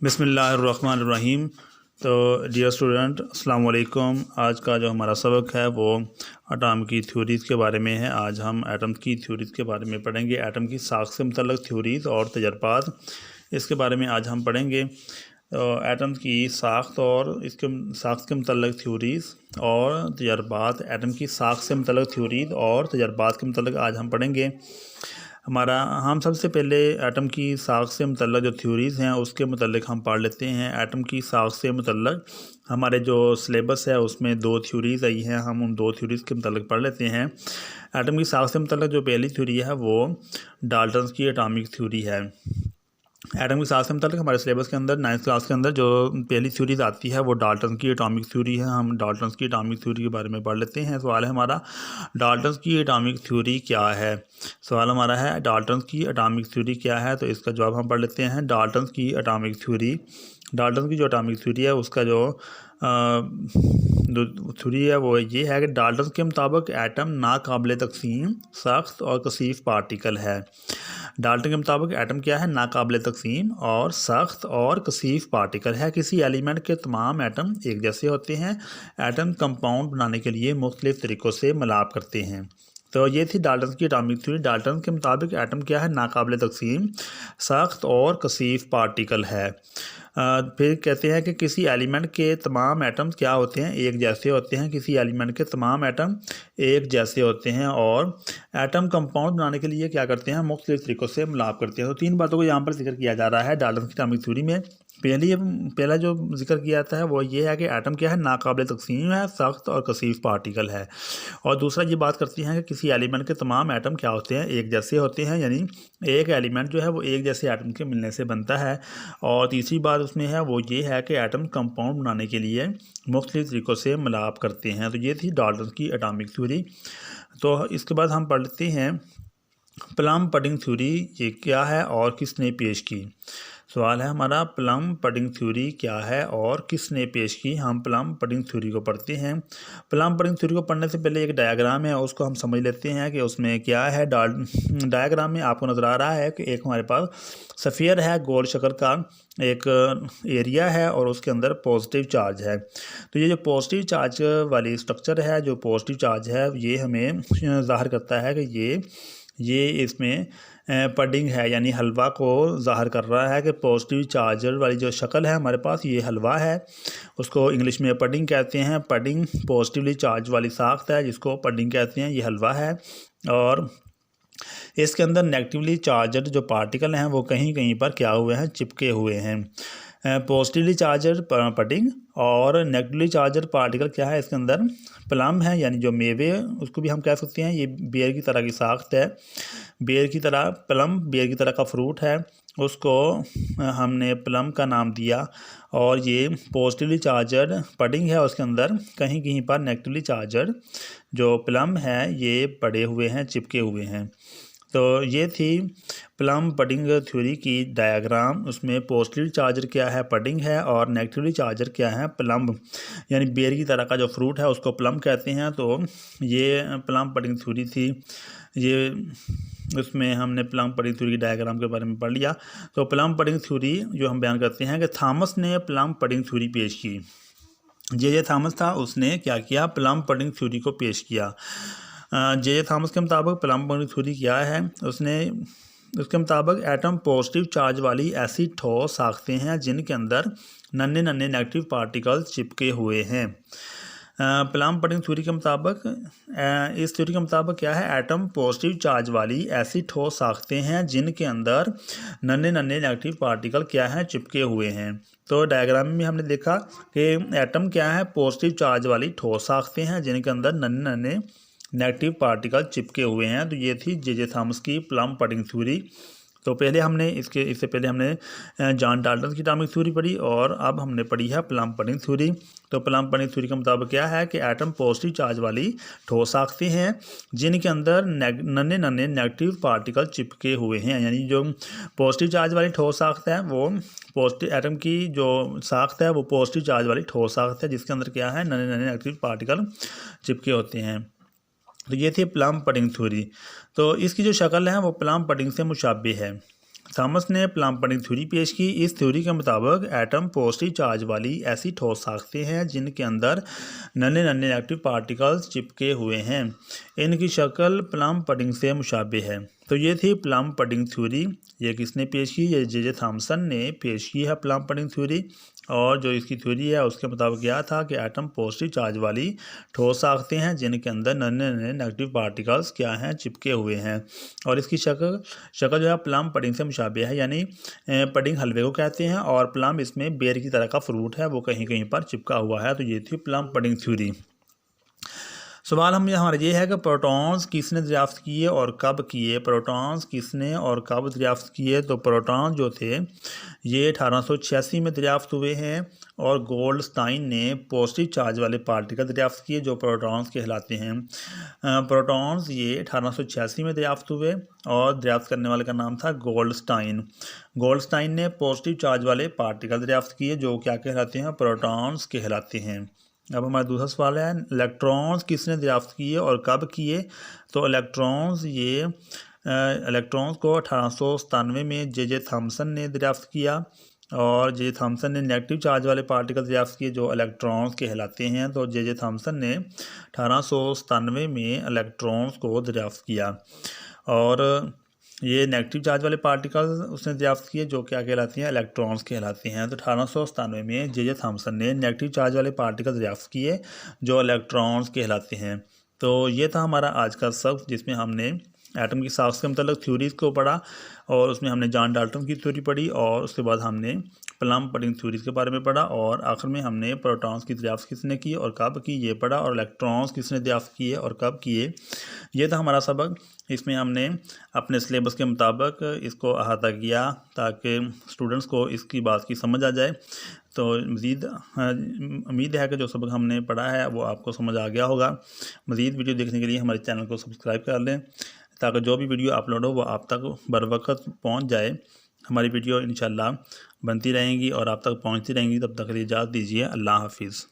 बिस्मिल्लाहिर्रहमानिर्रहीम। तो dear student अस्सलाम वालेकुम। आज का जो हमारा सबक है वो एटम की थ्योरीज़ के बारे में है। आज हम एटम की थ्योरीज़ के बारे में पढ़ेंगे। एटम की साख से मुतल्लिक़ थ्योरीज़ और तजर्बात, इसके बारे में आज हम पढ़ेंगे। एटम की साख्त और इसके साख्त के मुतल्लिक़ थ्योरीज़ और तजर्बात, एटम की साख से मुतल्लिक़ थ्योरीज़ और तजर्बात के मुतल्लिक़ आज हम पढ़ेंगे। हम सबसे पहले एटम की साख से मुतल्लिक़ जो थ्योरीज़ हैं उसके मुतल्लिक़ हम पढ़ लेते हैं। एटम की साख से मुतल्लिक़ हमारे जो सिलेबस है उसमें 2 थ्योरीज़ आई हैं, हम उन 2 थ्योरीज़ के मुतल्लिक़ पढ़ लेते हैं। एटम की साख से मुतल्लिक़ जो पहली थ्योरी है वो डाल्टन्स की एटॉमिक थ्योरी है। एटम की साख से मुतल्लिक़ हमारे सिलेबस के अंदर 9th क्लास के अंदर जो पहली थ्योरीज आती है वो डाल्टन की एटॉमिक थ्योरी है। हम डाल्टन्स की एटॉमिक थ्योरी के बारे में पढ़ लेते हैं। सवाल है हमारा, डाल्टन्स की एटॉमिक थ्योरी क्या है। सवाल हमारा है डाल्टन्स की एटॉमिक थ्योरी क्या है। तो इसका जवाब हम पढ़ लेते हैं। डाल्टन्स की एटॉमिक थ्योरी, डाल्टन की जो एटॉमिक थ्योरी है उसका जो थ्योरी है वो ये है कि डाल्टन के मुताबिक एटम नाकाबिल तकसीम, सख्त और कसीफ पार्टिकल है। डाल्टन के मुताबिक एटम क्या है, नाकाबिल तकसीम और सख्त और कसीफ पार्टिकल है। किसी एलिमेंट के तमाम एटम एक जैसे होते हैं। एटम कंपाउंड बनाने के लिए मुख्तलिफ तरीक़ों से मिलाप करते हैं। तो ये थी डाल्टन की एटॉमिक थ्योरी। डाल्टन के मुताबिक एटम क्या है, नाकाबिल तकसीम, सख्त और कसीफ पार्टिकल है। फिर कहते हैं कि किसी एलिमेंट के तमाम एटम्स क्या होते हैं, एक जैसे होते हैं। किसी एलिमेंट के तमाम एटम एक जैसे होते हैं और एटम कंपाउंड बनाने के लिए क्या करते हैं, मुख्तलिफ तरीक़ों से मिलाप करते हैं। तो 3 बातों को यहाँ पर जिक्र किया जा रहा है डाल्टन की एटॉमिक थ्योरी में। पहला जो जिक्र किया जाता है वो ये है कि एटम क्या है, नाकाबिल तकसीम है, सख्त और कसीफ पार्टिकल है। और दूसरा ये बात करती हैं कि किसी एलिमेंट के तमाम एटम क्या होते हैं, एक जैसे होते हैं, यानी एक एलिमेंट जो है वो एक जैसे एटम के मिलने से बनता है। और तीसरी बात उसमें है वो ये है कि एटम कंपाउंड बनाने के लिए मुख्तलिफ तरीक़ों से मिलाप करते हैं। तो ये थी डाल्टन की एटॉमिक थ्योरी। तो इसके बाद हम पढ़ लेते हैं प्लम पडिंग थ्योरी ये क्या है और किसने पेश की। सवाल है हमारा, प्लम पडिंग थ्योरी क्या है और किसने पेश की। हम प्लम पडिंग थ्योरी को पढ़ते हैं। प्लम पडिंग थ्योरी को पढ़ने से पहले एक डायग्राम है उसको हम समझ लेते हैं कि उसमें क्या है। डायग्राम में आपको नज़र आ रहा है कि एक हमारे पास सफ़ियर है, गोल शक्ल का एक एरिया है और उसके अंदर पॉजिटिव चार्ज है। तो ये जो पॉजिटिव चार्ज वाली स्ट्रक्चर है, जो पॉजिटिव चार्ज है, ये हमें ज़ाहिर करता है कि ये इसमें पडिंग है, यानी हलवा को ज़ाहिर कर रहा है कि पॉजिटिव चार्जर वाली जो शक्ल है हमारे पास ये हलवा है। उसको इंग्लिश में पडिंग कहते हैं। पडिंग पॉजिटिवली चार्ज वाली साख्त है जिसको पडिंग कहते हैं, ये हलवा है। और इसके अंदर नेगेटिवली चार्जड जो पार्टिकल हैं वो कहीं कहीं पर क्या हुए हैं, चिपके हुए हैं। पॉजिटिवली चार्जर पडिंग और नेगेटिवली चार्जर पार्टिकल क्या है, इसके अंदर प्लम है, यानी जो मेवे उसको भी हम कह सकते हैं। ये बेर की तरह की साख्त है, बेर की तरह प्लम, बेर की तरह का फ्रूट है, उसको हमने प्लम का नाम दिया। और ये पॉजिटिवली चार्जर पडिंग है, उसके अंदर कहीं कहीं पर नेगेटिवली चार्जर जो प्लम है ये पड़े हुए हैं, चिपके हुए हैं। तो ये थी प्लम पडिंग थ्योरी की डायग्राम। उसमें पॉजिटिव चार्जर क्या है, पडिंग है, और नेगेटिवली चार्जर क्या है, प्लम, यानी बेर की तरह का जो फ्रूट है उसको प्लम कहते हैं। तो ये प्लम पडिंग थ्योरी थी। ये उसमें हमने प्लम पडिंग थ्योरी की डायग्राम के बारे में पढ़ लिया। तो प्लम पडिंग थ्योरी जो हम बयान करते हैं कि थॉमस ने प्लम पडिंग थ्योरी पेश की। जे थॉमस था, उसने क्या किया, प्लम पडिंग थ्योरी को पेश किया। जे थॉमस के मुताबिक प्लम पडिंग थ्योरी क्या है, उसके मुताबिक एटम पॉजिटिव चार्ज वाली ऐसी ठोस साख्तें हैं जिनके अंदर नन्हे नन्हे नेगेटिव पार्टिकल्स चिपके हुए हैं। प्लम पडिंग थ्योरी के मुताबिक इस थ्योरी के मुताबिक क्या है, एटम पॉजिटिव चार्ज वाली ऐसी ठोस साख्तें हैं जिनके अंदर नन्हे नन्हे नेगेटिव पार्टिकल क्या हैं, चिपके हुए हैं। तो डायग्राम में हमने देखा कि एटम क्या है, पॉजिटिव चार्ज वाली ठोस साख्तें हैं जिनके अंदर नन्हे नन्हे नेगेटिव पार्टिकल चिपके हुए हैं। तो ये थी जे थॉमस की प्लम पडिंग थ्योरी। तो पहले हमने इससे पहले हमने जॉन डाल्टन की एटॉमिक थ्योरी पढ़ी और अब हमने पढ़ी है प्लम पडिंग थ्योरी। तो प्लम पडिंग थ्योरी के मुताबिक क्या है कि एटम पॉजिटिव चार्ज वाली ठोस साख्तें हैं जिनके अंदर नन्हे नन्हे नेगेटिव पार्टिकल चिपके हुए हैं। यानी जो पॉजिटिव चार्ज वाली ठोस साख्त है वो पॉजिटिव एटम की जो साख्त है वो पॉजिटिव चार्ज वाली ठोस साख्त है जिसके अंदर क्या है, नन्हे नन्हे नेगेटिव पार्टिकल चिपके होते हैं। तो ये थी प्लम पडिंग थ्योरी। तो इसकी जो शक्ल है वो प्लम पडिंग से मुशाबे है। थॉमस ने प्लम पडिंग थ्योरी पेश की। इस थ्योरी के मुताबिक एटम पॉजिटिव चार्ज वाली ऐसी ठोस साख्तें हैं जिनके अंदर नन्हे नन्हे नेगेटिव पार्टिकल्स चिपके हुए हैं। इनकी शक्ल प्लम पडिंग से मुशाबे है। तो ये थी प्लम पडिंग थ्योरी। ये किसने पेश की? ये जे थॉमसन ने पेश की है प्लम पडिंग थ्योरी। और जो इसकी थ्योरी है उसके मुताबिक यह था कि एटम पॉजिटिव चार्ज वाली ठोस साख्तें हैं जिनके अंदर नन्हे नन्हे नेगेटिव पार्टिकल्स क्या हैं? चिपके हुए हैं। और इसकी शक्ल जो है प्लम पडिंग से मुशाबे है, यानी पडिंग हलवे को कहते हैं और प्लम इसमें बेर की तरह का फ्रूट है, वो कहीं कहीं पर चिपका हुआ है। तो ये थी प्लम पडिंग थ्योरी। सवाल हमारा ये है कि प्रोटॉन्स किसने दरियाफ्त किए और कब किए? प्रोटॉन्स किसने और कब दरियाफ्त किए? तो प्रोटॉन जो थे ये 1886 में दरियाफ्त हुए हैं और गोल्डस्टाइन ने पॉजिटिव चार्ज वाले पार्टिकल दरियाफ्त किए जो प्रोटॉन्स कहलाते हैं। प्रोटॉन्स ये 1886 में दरियाफ्त हुए और दरियाफ्त करने वाले का नाम था गोल्डस्टाइन। गोल्डस्टाइन ने पॉजिटिव चार्ज वाले पार्टिकल दरियाफ्त किए जो क्या कहलाते हैं? प्रोटॉन्स कहलाते हैं। अब हमारा दूसरा सवाल है, इलेक्ट्रॉन्स किसने दरियाफ्त किए और कब किए? तो इलेक्ट्रॉन्स को 1897 में जे थॉमसन ने दरियाफ्त किया और जे थॉमसन ने नेगेटिव चार्ज वाले पार्टिकल दरियाफ्त किए जो इलेक्ट्रॉन्स कहलाते हैं। तो जे थॉमसन ने 1897 में इलेक्ट्रॉन्स को दरियाफ्त किया और ये नेगेटिव चार्ज वाले पार्टिकल्स उसने दरियाफ्त किए जो क्या कहलाते हैं? इलेक्ट्रॉन्स कहलाते हैं। तो 1897 में जे थॉमसन ने नेगेटिव चार्ज वाले पार्टिकल दरियाफ्त किए जो इलेक्ट्रॉन्स कहलाते हैं। तो ये था हमारा आज का सबक जिसमें हमने एटम की साख्त के मतलब थ्योरीज को पढ़ा और उसमें हमने जॉन डाल्टन की थ्योरी पढ़ी और उसके बाद हमने प्लम पडिंग थ्योरीज के बारे में पढ़ा और आखिर में हमने प्रोटॉन्स की दरियाफ्त किसने की और कब की ये पढ़ा और इलेक्ट्रॉन्स किसने दरियाफ्त किए और कब किए। ये था हमारा सबक। इसमें हमने अपने सिलेबस के मुताबिक इसको अहाता किया ताकि स्टूडेंट्स को इसकी बात की समझ आ जाए। तो मज़ीद उम्मीद है कि जो सबक हमने पढ़ा है वो आपको समझ आ गया होगा। मज़ीद वीडियो देखने के लिए हमारे चैनल को सब्सक्राइब कर लें ताकि जो भी वीडियो अपलोड हो वो आप तक बर वक्त पहुँच जाए। हमारी वीडियो इंशाल्लाह बनती रहेंगी और आप तक पहुँचती रहेंगी। तब तक के लिए इजाज़त दीजिए। अल्लाह हाफिज़।